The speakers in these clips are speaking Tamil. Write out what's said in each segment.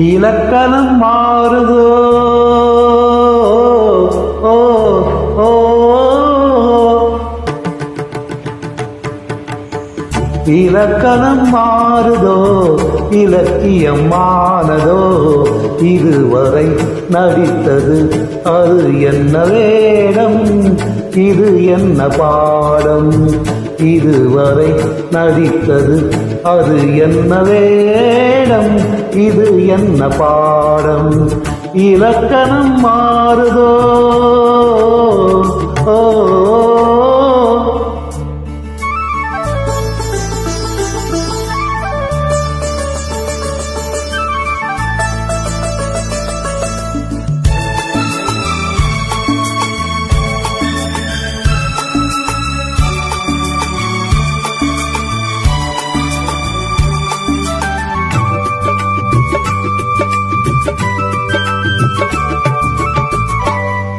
இலக்கணம் மாறுதோ ஓ ஓ இலக்கணம் மாறுதோ இலக்கியம் மானதோ இதுவரை நடித்தது அது என்ன வேடம் இது என்ன பாடம் இதுவரை நடித்தது அது என்ன வேடம் இது என்ன பாடம் இலக்கணம் மாறுதோ ஓ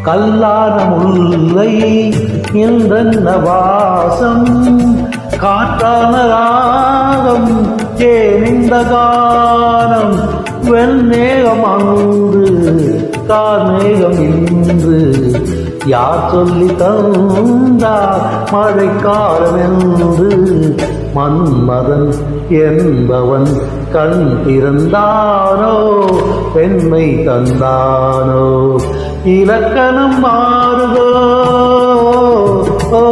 கல்லான முல்லை இந்த வாசம் காற்றான ராகம் ஏனிந்த கானம் வெண்மேகம் அன்று கார்மேகம் இன்று யார் சொல்லி தந்தார் மழைக்காலம் என்று மன்மதன் என்பவன் கண் திறந்தானோ பெண்மை தந்தானோ இலக்கணம் மாறுதோ ஓ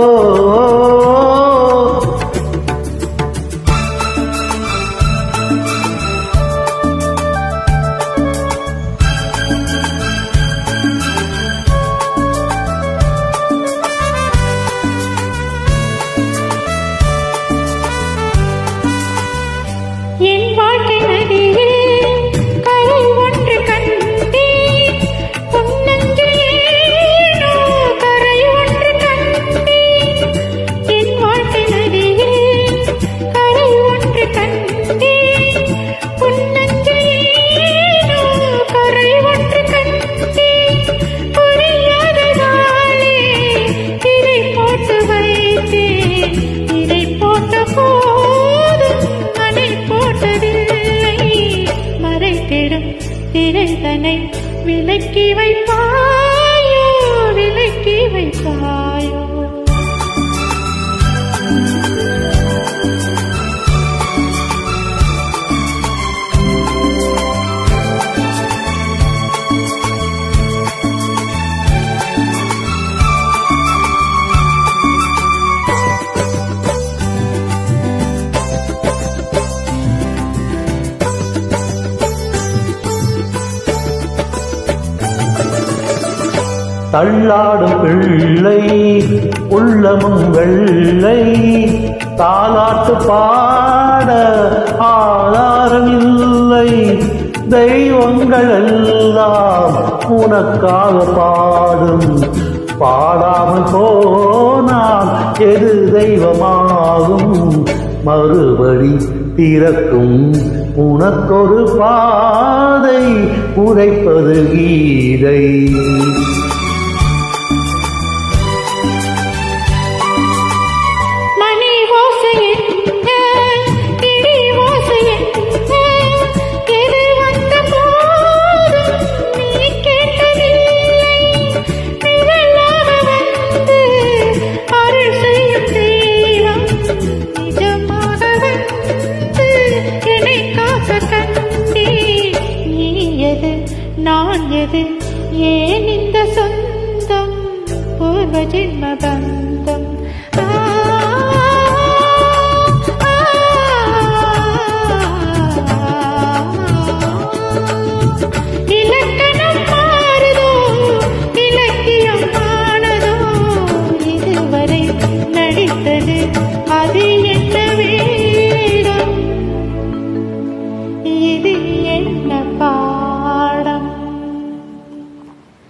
திரைதனை விலக்கி வைப்பாயோ விலக்கி வைப்பாயோ தள்ளாடும் பிள்ளை உள்ளமும் வெள்ளை தாலாட்டு பாட ஆதாரமில்லை தெய்வங்கள் எல்லாம் உனக்காக பாடும் பாடாமல் போனால் எது தெய்வமாகும் மறுபடி திறக்கும் உனக்கொரு பாதை உரைப்பது கீதை நான் எது ஏன் இந்த சொந்தம் பூர்வ ஜென்ம பந்தம்